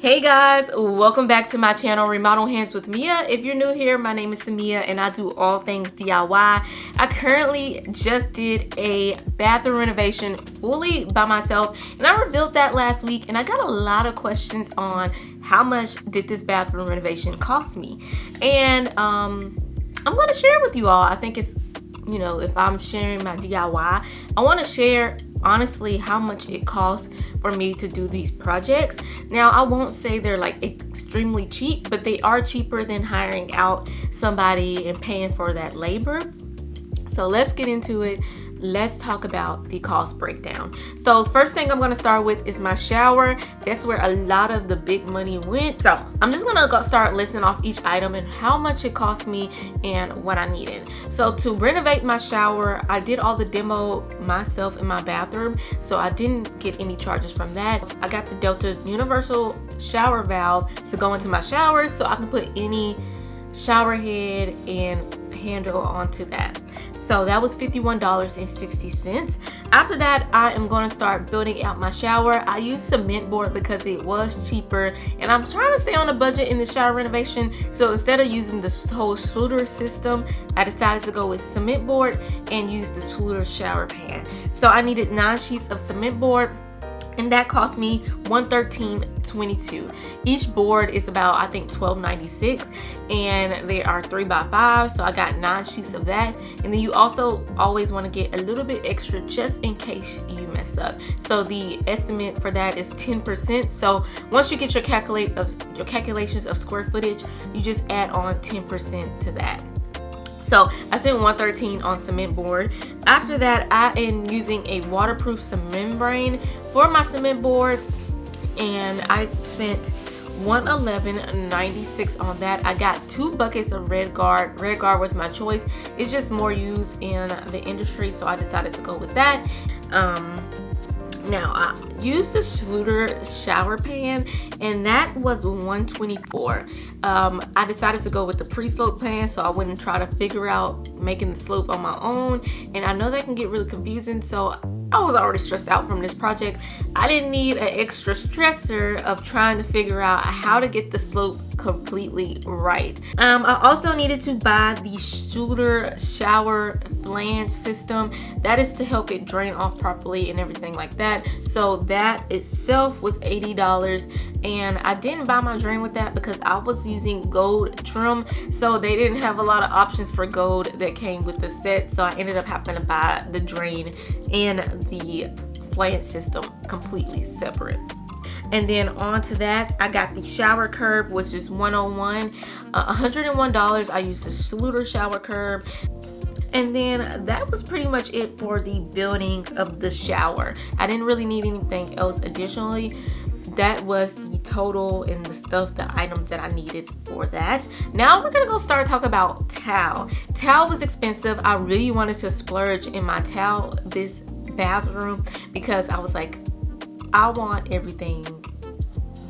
Hey guys, welcome back to my channel Remodel Hands with Mia. If you're new here, my name is Samia and I do all things DIY. I currently just did a bathroom renovation fully by myself, and I revealed that last week, and I got a lot of questions on how much did this bathroom renovation cost me. And I'm going to share with you all. I think it's, you know, if I'm sharing my DIY, I want to share honestly how much it costs for me to do these projects. Now, I won't say they're like extremely cheap, but they are cheaper than hiring out somebody and paying for that labor. So let's get into it. Let's talk about the cost breakdown. So first thing I'm going to start with is my shower. That's where a lot of the big money went. So I'm just going to start listing off each item and how much it cost me and what I needed. So to renovate my shower, I did all the demo myself in my bathroom, so I didn't get any charges from that. I got the Delta universal shower valve to go into my shower, so I can put any shower head and handle onto that. So that was $51.60. After that, I am going to start building out my shower. I used cement board because it was cheaper, and I'm trying to stay on a budget in the shower renovation. So instead of using the whole Schluter system, I decided to go with cement board and use the Schluter shower pan. So I needed 9 sheets of cement board, and that cost me $113.22. Each board is about, I think, $12.96, and they are 3x5, so I got 9 sheets of that. And then you also always want to get a little bit extra just in case you mess up. So the estimate for that is 10%. So once you get your calculations of square footage, you just add on 10% to that. So I spent $113 on cement board. After that, I am using a waterproof cement membrane for my cement board, and I spent $111.96 on that. I got 2 buckets of Red Guard. Red Guard was my choice. It's just more used in the industry, so I decided to go with that. Now I used the Schluter shower pan, and that was $124. I decided to go with the pre-slope pan, so I wouldn't try to figure out making the slope on my own, and I know that can get really confusing, so I was already stressed out from this project. I didn't need an extra stressor of trying to figure out how to get the slope completely right. I also needed to buy the Schluter shower flange system. That is to help it drain off properly and everything like that. So that itself was $80, and I didn't buy my drain with that because I was using gold trim, so they didn't have a lot of options for gold that came with the set, so I ended up having to buy the drain and the flange system completely separate. And then on to that, I got the shower curb, which is $101. $101, I used the Schluter shower curb. And then that was pretty much it for the building of the shower. I didn't really need anything else additionally. That was the total and the stuff, the items that I needed for that. Now we're gonna go start talking about towel. Towel was expensive. I really wanted to splurge in my towel this bathroom because I was like, I want everything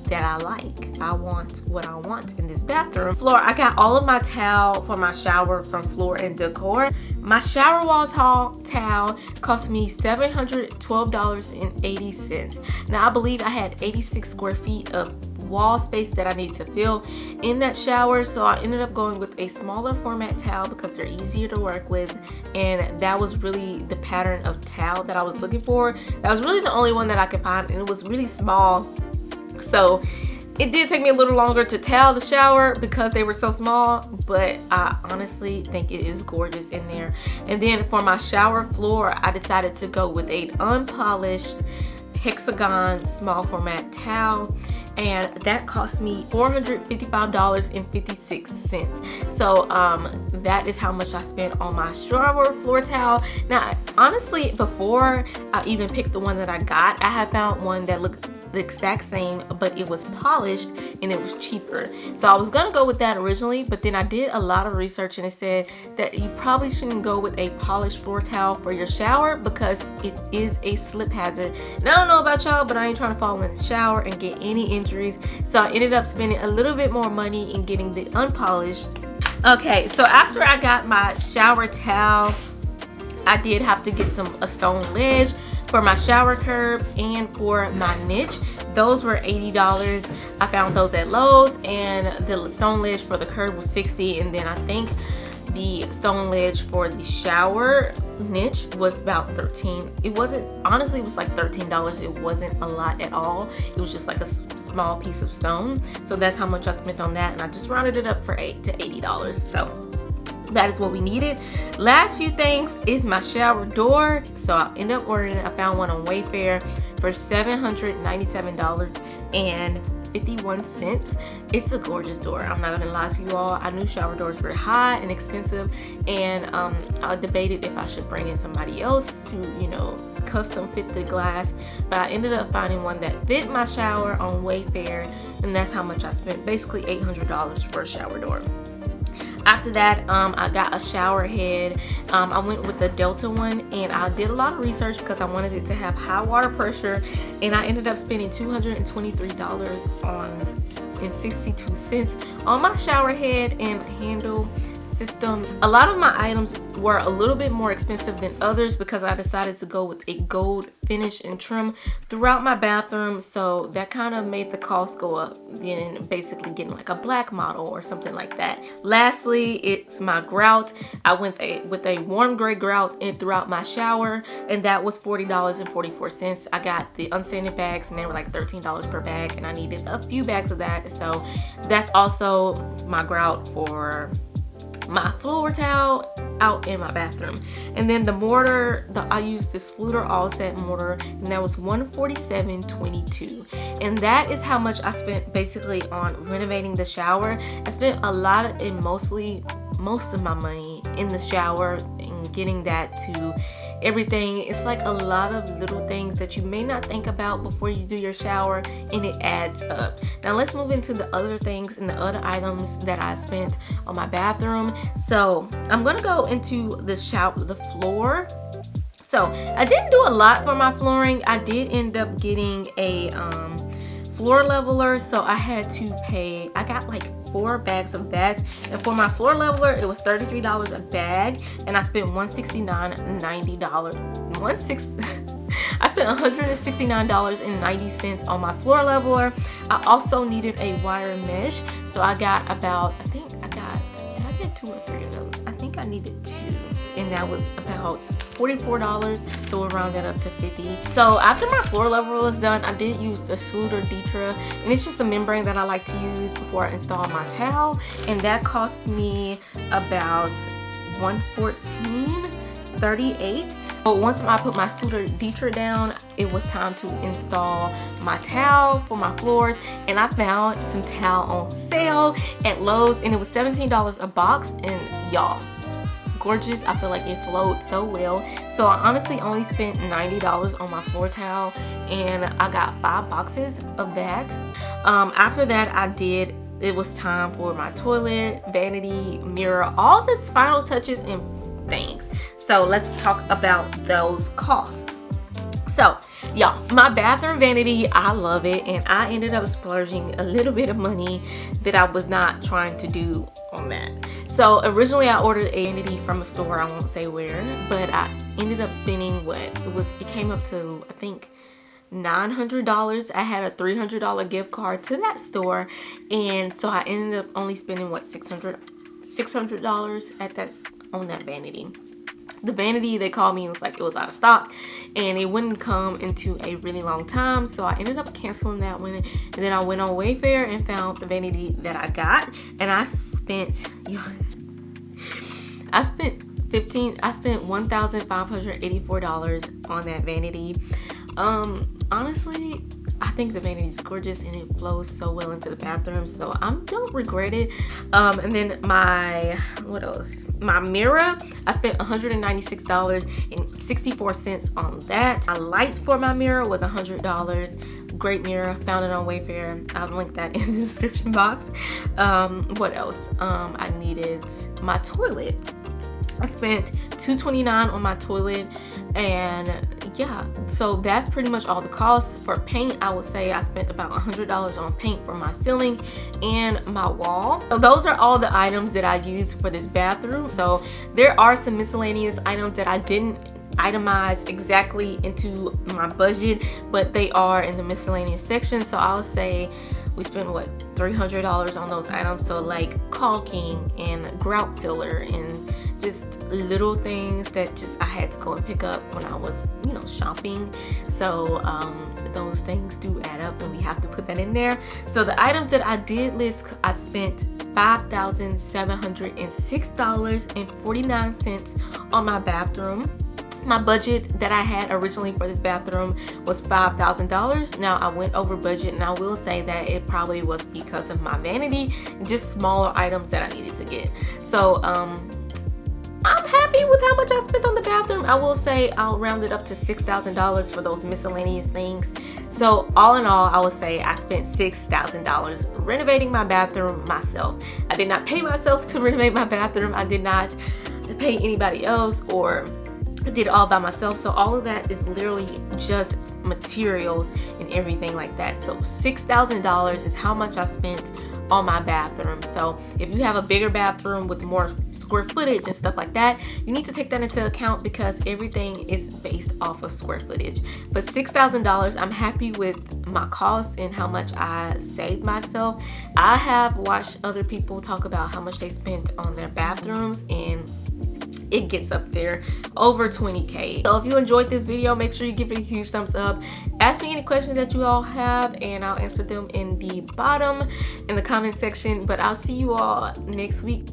that I like. I want what I want in this bathroom. Floor, I got all of my towel for my shower from Floor & Decor. My shower wall towel cost me $712.80. Now I believe I had 86 square feet of wall space that I need to fill in that shower, so I ended up going with a smaller format towel because they're easier to work with, and that was really the pattern of towel that I was looking for. That was really the only one that I could find, and it was really small, so it did take me a little longer to towel the shower because they were so small, but I honestly think it is gorgeous in there. And then for my shower floor, I decided to go with an unpolished hexagon small format towel, and that cost me $455.56. So that is how much I spent on my shower floor towel. Now honestly, before I even picked the one that I got, I had found one that looked the exact same, but it was polished and it was cheaper. So I was gonna go with that originally, but then I did a lot of research and it said that you probably shouldn't go with a polished floor towel for your shower because it is a slip hazard. And I don't know about y'all, but I ain't trying to fall in the shower and get any injuries. So I ended up spending a little bit more money in getting the unpolished. Okay, so after I got my shower towel, I did have to get a stone ledge For my shower curb and for my niche, those were $80. I found those at Lowe's, and the stone ledge for the curb was $60, and then I think the stone ledge for the shower niche was about $13. It wasn't, honestly, it was like $13. It wasn't a lot at all. It was just like a small piece of stone. So that's how much I spent on that, and I just rounded it up for $8 to $80. So that is what we needed. Last few things is my shower door. So I ended up ordering it. I found one on Wayfair for $797.51. It's a gorgeous door. I'm not gonna lie to you all. I knew shower doors were high and expensive, and I debated if I should bring in somebody else to, you know, custom fit the glass, but I ended up finding one that fit my shower on Wayfair, and that's how much I spent. Basically $800 for a shower door. After that, I got a shower head. I went with the Delta one, and I did a lot of research because I wanted it to have high water pressure, and I ended up spending $223.62 on my shower head and handle systems. A lot of my items were a little bit more expensive than others because I decided to go with a gold finish and trim throughout my bathroom, so that kind of made the cost go up than basically getting like a black model or something like that. Lastly, it's my grout. I went with a warm gray grout in throughout my shower, and that was $40.44. I got the unsanded bags, and they were like $13 per bag, and I needed a few bags of that, so that's also my grout for my floor towel out in my bathroom. And then the mortar, I used the Sluter All Set mortar, and that was $147.22, and that is how much I spent basically on renovating the shower. I spent a lot and most of my money in the shower and getting that to everything. It's like a lot of little things that you may not think about before you do your shower, and it adds up. Now let's move into the other things and the other items that I spent on my bathroom. So I'm gonna go into the floor. So I didn't do a lot for my flooring. I did end up getting a floor leveler, so I had to pay, I got like 4 bags of that, and for my floor leveler it was $33 a bag, and I spent $169.90. I spent $169.90 on my floor leveler. I also needed a wire mesh, so I got about, did I get 2 or 3 of those? I think I needed 2, and that was about $44, so we'll round that up to $50. So after my floor level was done, I did use the Sluter Ditra, and it's just a membrane that I like to use before I install my towel, and that cost me about $114.38. But once I put my Sluter Ditra down, it was time to install my towel for my floors, and I found some towel on sale at Lowe's, and it was $17 a box, and y'all, gorgeous. I feel like it flowed so well. So I honestly only spent $90 on my floor towel, and I got 5 boxes of that. After that, it was time for my toilet, vanity, mirror, all the final touches and things. So let's talk about those costs. So y'all, my bathroom vanity, I love it, and I ended up splurging a little bit of money that I was not trying to do on that. So originally I ordered a vanity from a store, I won't say where, but I ended up spending it came up to, I think, $900. I had a $300 gift card to that store, and so I ended up only spending $600 on that vanity. The vanity, they called me and was like it was out of stock, and it wouldn't come into a really long time, so I ended up canceling that one. And then I went on Wayfair and found the vanity that I got, and I spent $1,584 on that vanity. Honestly, I think the vanity is gorgeous, and it flows so well into the bathroom, so I don't regret it. And then my mirror, I spent $196.64 on that. My lights for my mirror was $100. Great mirror, found it on Wayfair. I'll link that in the description box. What else? I needed my toilet. I spent $229 on my toilet, and yeah, so that's pretty much all the costs. For paint, I would say I spent about $100 on paint for my ceiling and my wall. So those are all the items that I used for this bathroom. So there are some miscellaneous items that I didn't itemized exactly into my budget, but they are in the miscellaneous section. So I'll say we spent what, $300 on those items. So like caulking and grout sealer and just little things that just I had to go and pick up when I was, you know, shopping. So those things do add up and we have to put that in there. So the items that I did list, I spent $5,706.49 on my bathroom. My budget that I had originally for this bathroom was $5,000. Now I went over budget, and I will say that it probably was because of my vanity, just smaller items that I needed to get. So I'm happy with how much I spent on the bathroom. I will say I'll round it up to $6,000 for those miscellaneous things. So all in all, I would say I spent $6,000 renovating my bathroom myself. I did not pay myself to renovate my bathroom. I did not pay anybody else, or I did it all by myself. So all of that is literally just materials and everything like that. So $6,000 is how much I spent on my bathroom. So if you have a bigger bathroom with more square footage and stuff like that, you need to take that into account because everything is based off of square footage. But $6,000, I'm happy with my costs and how much I saved myself. I have watched other people talk about how much they spent on their bathrooms, and it gets up there over 20K. So if you enjoyed this video, make sure you give it a huge thumbs up. Ask me any questions that you all have and I'll answer them in the bottom in the comment section. But I'll see you all next week.